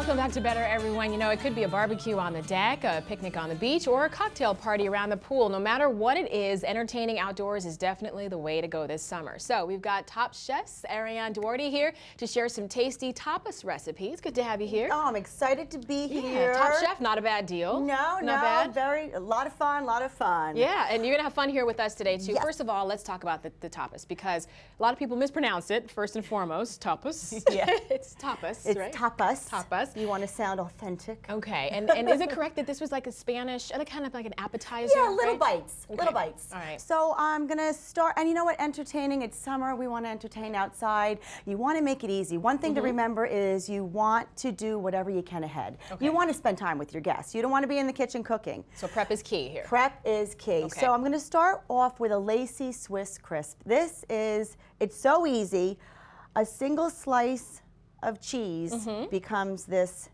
Welcome back to Better, everyone. You know, it could be a barbecue on the deck, a picnic on the beach, or a cocktail party around the pool. No matter what it is, entertaining outdoors is definitely the way to go this summer. So we've got top chefs Ariane Duarte here to share some tasty tapas recipes. Good to have you here. Oh, I'm excited to be here. Top chef, not a bad deal. No, not bad. A lot of fun, Yeah, and you're gonna have fun here with us today too. Yes. First of all, let's talk about the tapas, because a lot of people mispronounce it. First and foremost, tapas. Yeah. It's tapas, It's right? tapas. Tapas. You want to sound authentic. Okay, and is it correct that this was like a Spanish, kind of like an appetizer? Yeah, little right? bites, Okay. little bites. All right. So I'm gonna start, and you know what, entertaining, it's summer, we want to entertain outside. You want to make it easy. One thing to remember is you want to do whatever you can ahead. Okay. You want to spend time with your guests. You don't want to be in the kitchen cooking. So prep is key here. Prep is key. Okay. So I'm gonna start off with a lacy Swiss crisp. It's so easy. A single slice of cheese becomes this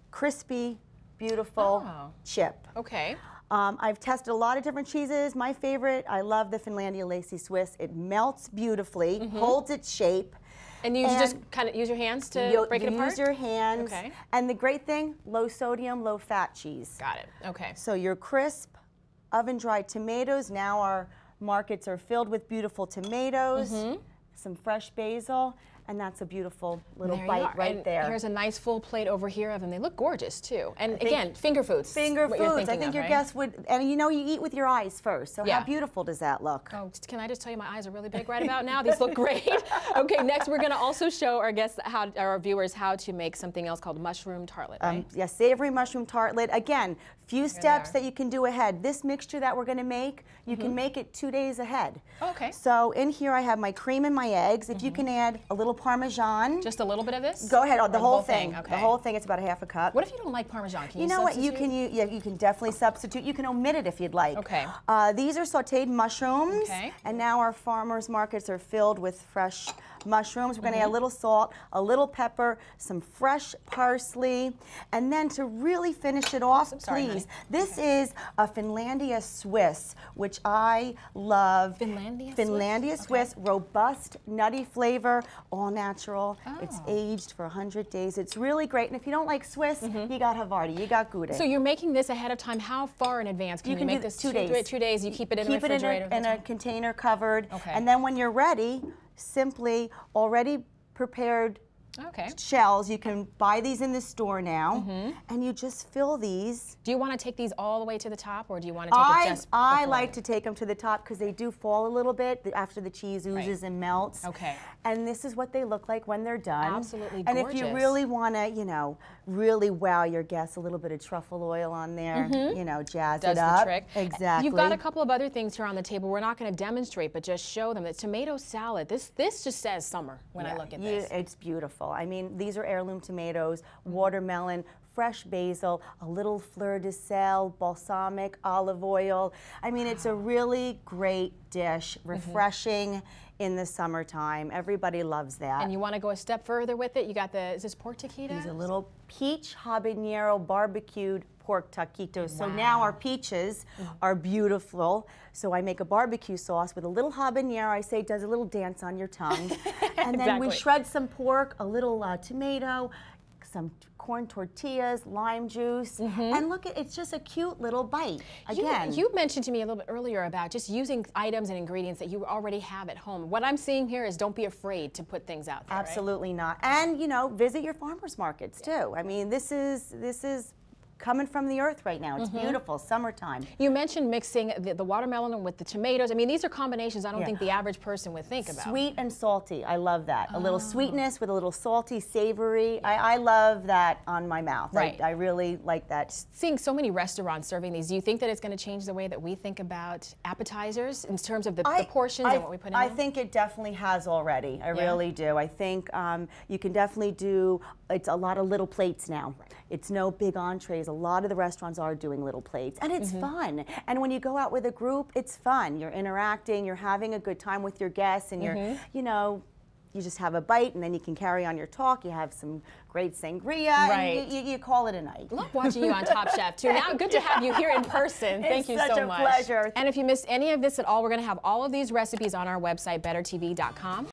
crispy, beautiful chip. Okay. I've tested a lot of different cheeses. My favorite, I love the Finlandia Lacy Swiss. It melts beautifully, holds its shape. And you just kind of use your hands to break it apart? Use your hands. Okay. And the great thing, low sodium, low fat cheese. Got it. Okay. So your crisp, oven-dried tomatoes. Now our markets are filled with beautiful tomatoes, some fresh basil, and that's a beautiful little bite right there. Here's a nice full plate over here of them. They look gorgeous too. And again, finger foods. Finger foods. I think your guests would, and you know, you eat with your eyes first. So how beautiful does that look? Oh, can I just tell you, my eyes are really big right about now. These look great. Okay, next we're going to also show our guests, our viewers, how to make something else called mushroom tartlet. Right? Yeah, savory mushroom tartlet. Again, few steps that you can do ahead. This mixture that we're going to make, you can make it 2 days ahead. Okay. So in here I have my cream and my eggs. If you can add a little Parmesan. Just a little bit of this? Go ahead, the whole thing. Okay. The whole thing, it's about a half a cup. What if you don't like Parmesan? Can you know what, you substitute? can definitely substitute. You can omit it if you'd like. Okay. These are sauteed mushrooms. Okay. And now our farmers markets are filled with fresh mushrooms. We're going to add a little salt, a little pepper, some fresh parsley, and then to really finish it off, please, this is a Finlandia Swiss, which I love. Finlandia Swiss, robust, nutty flavor, all natural. It's aged for 100 days. It's really great. And if you don't like Swiss, you got Havarti, you got Gouda. So you're making this ahead of time. How far in advance can you make this? 2 days. 2 days. You keep it in the refrigerator. In a container covered. Okay. And then when you're ready, simply already prepared shells. You can buy these in the store now, and you just fill these. Do you want to take these all the way to the top, or do you want to take it just before? I like to take them to the top because they do fall a little bit after the cheese oozes and melts. Okay. And this is what they look like when they're done. Absolutely gorgeous. gorgeous. And if you really want to, you know, really wow your guests, a little bit of truffle oil on there, you know, jazz it up. Does the trick. Exactly. You've got a couple of other things here on the table. We're not going to demonstrate, but just show them. The tomato salad. This just says summer when I look at this. It's beautiful. I mean, these are heirloom tomatoes, watermelon, fresh basil, a little fleur de sel, balsamic, olive oil. I mean, it's a really great dish, refreshing in the summertime. Everybody loves that. And you want to go a step further with it? You got is this pork taquitos? These are little peach habanero barbecued pork taquitos. So now our peaches are beautiful. So I make a barbecue sauce with a little habanero. I say it does a little dance on your tongue. And then we shred some pork, a little tomato, some corn tortillas, lime juice, and look, it's just a cute little bite. Again, you mentioned to me a little bit earlier about just using items and ingredients that you already have at home. What I'm seeing here is don't be afraid to put things out there. Absolutely not. And you know, visit your farmers markets too. I mean, this is coming from the earth right now. It's beautiful, summertime. You mentioned mixing the watermelon with the tomatoes. I mean, these are combinations I don't think the average person would think about. Sweet and salty, I love that. A little sweetness with a little salty, savory. I love that on my mouth. Right. I really like that. Seeing so many restaurants serving these, do you think that it's going to change the way that we think about appetizers in terms of the portions and what we put in I them? think it definitely has already. I really do. I think you can definitely do, it's a lot of little plates now. It's no big entrees. A lot of the restaurants are doing little plates, and it's fun. And when you go out with a group, it's fun. You're interacting, you're having a good time with your guests, and you're, you know, you just have a bite, and then you can carry on your talk. You have some great sangria, and you call it a night. Love watching you on Top Chef, too. Now, good to have you here in person. Thank you so much. It's such a pleasure. And if you missed any of this at all, we're going to have all of these recipes on our website, bettertv.com.